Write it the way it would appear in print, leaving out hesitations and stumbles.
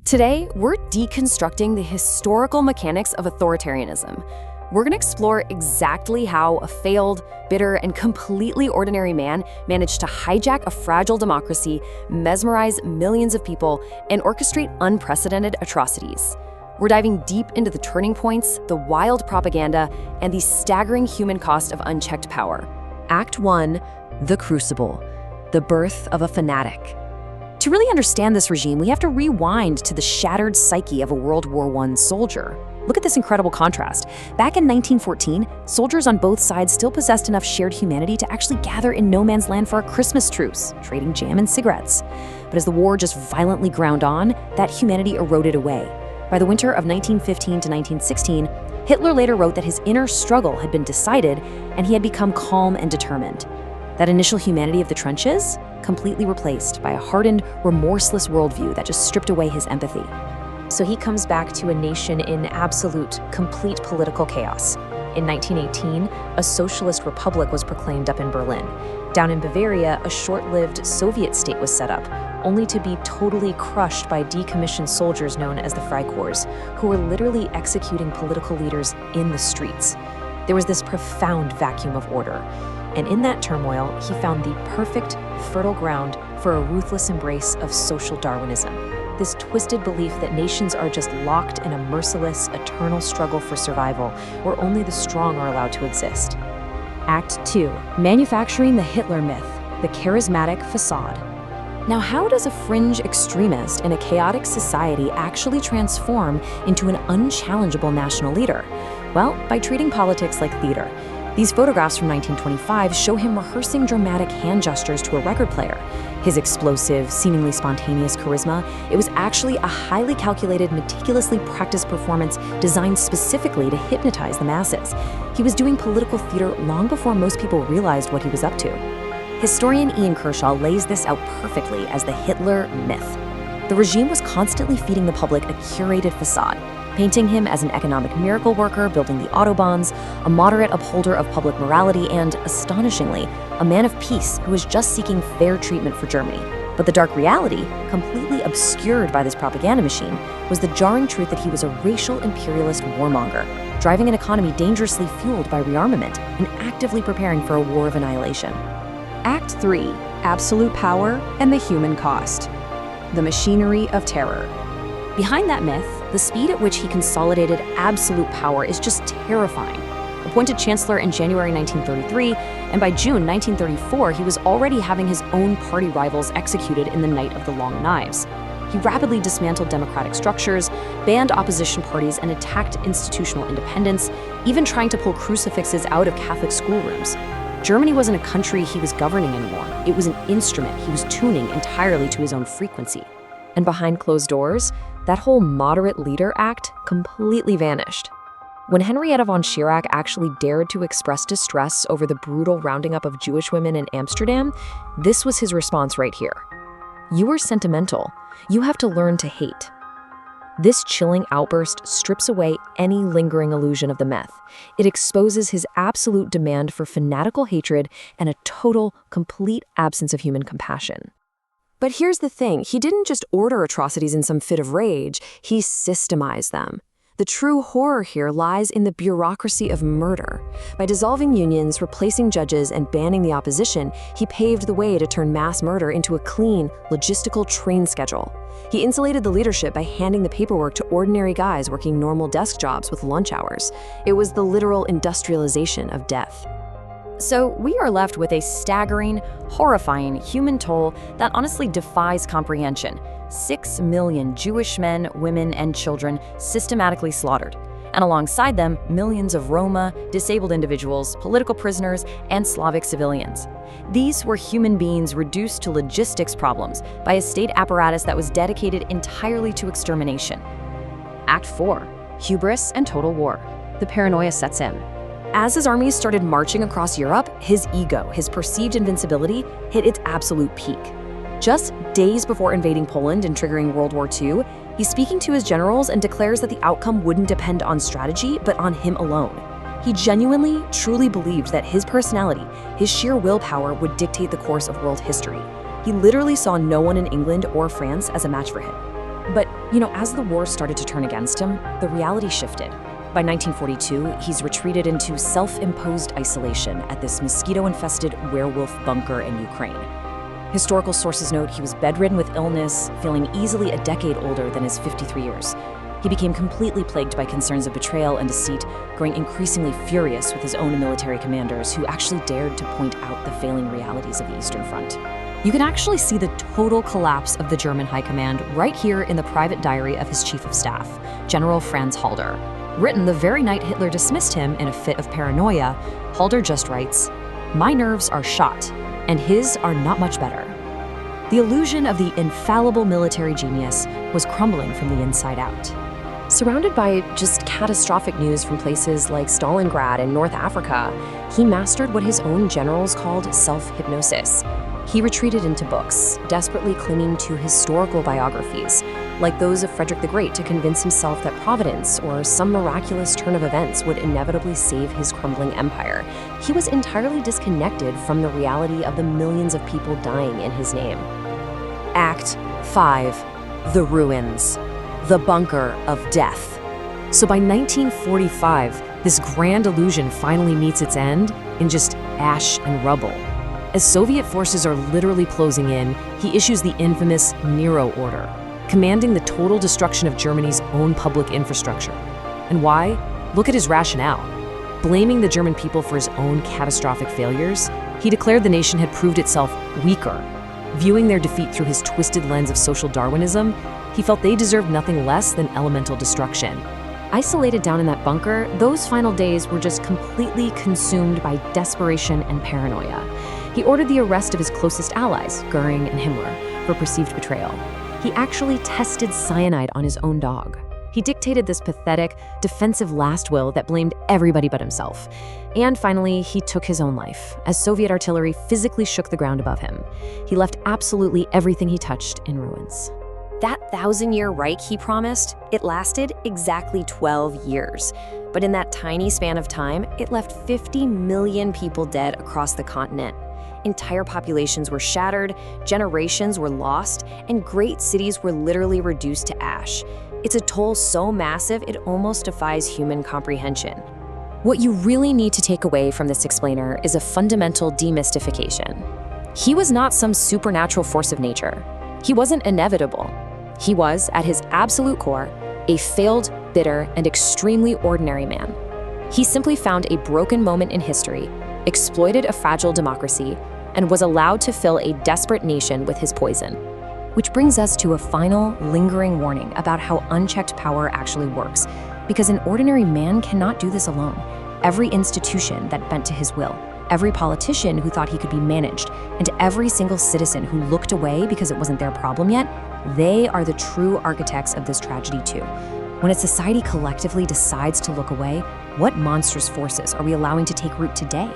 Today, we're deconstructing the historical mechanics of authoritarianism. We're going to explore exactly how a failed, bitter, and completely ordinary man managed to hijack a fragile democracy, mesmerize millions of people, and orchestrate unprecedented atrocities. We're diving deep into the turning points, the wild propaganda, and the staggering human cost of unchecked power. Act 1, The Crucible, the birth of a fanatic. To really understand this regime, we have to rewind to the shattered psyche of a World War I soldier. Look at this incredible contrast. Back in 1914, soldiers on both sides still possessed enough shared humanity to actually gather in no man's land for a Christmas truce, trading jam and cigarettes. But as the war just violently ground on, that humanity eroded away. By the winter of 1915 to 1916, Hitler later wrote that his inner struggle had been decided and he had become calm and determined. That initial humanity of the trenches, completely replaced by a hardened, remorseless worldview that just stripped away his empathy. So he comes back to a nation in absolute, complete political chaos. In 1918, a socialist republic was proclaimed up in Berlin. Down in Bavaria, a short-lived Soviet state was set up, only to be totally crushed by decommissioned soldiers known as the Freikorps, who were literally executing political leaders in the streets. There was this profound vacuum of order. And in that turmoil, he found the perfect, fertile ground for a ruthless embrace of social Darwinism. This twisted belief that nations are just locked in a merciless, eternal struggle for survival, where only the strong are allowed to exist. Act 2. Manufacturing the Hitler myth, the charismatic facade. Now, how does a fringe extremist in a chaotic society actually transform into an unchallengeable national leader? Well, by treating politics like theater. These photographs from 1925 show him rehearsing dramatic hand gestures to a record player. His explosive, seemingly spontaneous charisma, it was actually a highly calculated, meticulously practiced performance designed specifically to hypnotize the masses. He was doing political theater long before most people realized what he was up to. Historian Ian Kershaw lays this out perfectly as the Hitler myth. The regime was constantly feeding the public a curated facade, painting him as an economic miracle worker building the autobahns, a moderate upholder of public morality, and, astonishingly, a man of peace who was just seeking fair treatment for Germany. But the dark reality, completely obscured by this propaganda machine, was the jarring truth that he was a racial imperialist warmonger, driving an economy dangerously fueled by rearmament and actively preparing for a war of annihilation. Act 3. Absolute power and the human cost. The machinery of terror. Behind that myth, the speed at which he consolidated absolute power is just terrifying. Appointed chancellor in January 1933, and by June 1934, he was already having his own party rivals executed in the Night of the Long Knives. He rapidly dismantled democratic structures, banned opposition parties, and attacked institutional independence, even trying to pull crucifixes out of Catholic schoolrooms. Germany wasn't a country he was governing anymore. It was an instrument he was tuning entirely to his own frequency. And behind closed doors, that whole moderate leader act completely vanished. When Henrietta von Schirach actually dared to express distress over the brutal rounding up of Jewish women in Amsterdam, this was his response right here. "You are sentimental. You have to learn to hate." This chilling outburst strips away any lingering illusion of the myth. It exposes his absolute demand for fanatical hatred and a total, complete absence of human compassion. But here's the thing, he didn't just order atrocities in some fit of rage, he systemized them. The true horror here lies in the bureaucracy of murder. By dissolving unions, replacing judges, and banning the opposition, he paved the way to turn mass murder into a clean, logistical train schedule. He insulated the leadership by handing the paperwork to ordinary guys working normal desk jobs with lunch hours. It was the literal industrialization of death. So we are left with a staggering, horrifying human toll that honestly defies comprehension. 6 million Jewish men, women, and children systematically slaughtered. And alongside them, millions of Roma, disabled individuals, political prisoners, and Slavic civilians. These were human beings reduced to logistics problems by a state apparatus that was dedicated entirely to extermination. Act 4. Hubris and total war. The paranoia sets in. As his armies started marching across Europe, his ego, his perceived invincibility, hit its absolute peak. Just days before invading Poland and triggering World War II, he's speaking to his generals and declares that the outcome wouldn't depend on strategy, but on him alone. He genuinely, truly believed that his personality, his sheer willpower would dictate the course of world history. He literally saw no one in England or France as a match for him. But, as the war started to turn against him, the reality shifted. By 1942, he's retreated into self-imposed isolation at this mosquito-infested werewolf bunker in Ukraine. Historical sources note he was bedridden with illness, feeling easily a decade older than his 53 years. He became completely plagued by concerns of betrayal and deceit, growing increasingly furious with his own military commanders who actually dared to point out the failing realities of the Eastern Front. You can actually see the total collapse of the German High Command right here in the private diary of his Chief of Staff, General Franz Halder. Written the very night Hitler dismissed him in a fit of paranoia, Halder just writes, "My nerves are shot, and his are not much better." The illusion of the infallible military genius was crumbling from the inside out. Surrounded by just catastrophic news from places like Stalingrad and North Africa, he mastered what his own generals called self-hypnosis. He retreated into books, desperately clinging to historical biographies, like those of Frederick the Great, to convince himself that Providence or some miraculous turn of events would inevitably save his crumbling empire. He was entirely disconnected from the reality of the millions of people dying in his name. Act 5. The Ruins. The Bunker of Death. So by 1945, this grand illusion finally meets its end in just ash and rubble. As Soviet forces are literally closing in, he issues the infamous Nero Order, commanding the total destruction of Germany's own public infrastructure. And why? Look at his rationale. Blaming the German people for his own catastrophic failures, he declared the nation had proved itself weaker. Viewing their defeat through his twisted lens of social Darwinism, he felt they deserved nothing less than elemental destruction. Isolated down in that bunker, those final days were just completely consumed by desperation and paranoia. He ordered the arrest of his closest allies, Goering and Himmler, for perceived betrayal. He actually tested cyanide on his own dog. He dictated this pathetic, defensive last will that blamed everybody but himself. And finally, he took his own life, as Soviet artillery physically shook the ground above him. He left absolutely everything he touched in ruins. That 1,000-year Reich he promised, it lasted exactly 12 years. But in that tiny span of time, it left 50 million people dead across the continent. Entire populations were shattered, generations were lost, and great cities were literally reduced to ash. It's a toll so massive it almost defies human comprehension. What you really need to take away from this explainer is a fundamental demystification. He was not some supernatural force of nature. He wasn't inevitable. He was, at his absolute core, a failed, bitter, and extremely ordinary man. He simply found a broken moment in history, exploited a fragile democracy, and was allowed to fill a desperate nation with his poison. Which brings us to a final, lingering warning about how unchecked power actually works, because an ordinary man cannot do this alone. Every institution that bent to his will, every politician who thought he could be managed, and every single citizen who looked away because it wasn't their problem yet, they are the true architects of this tragedy too. When a society collectively decides to look away, what monstrous forces are we allowing to take root today?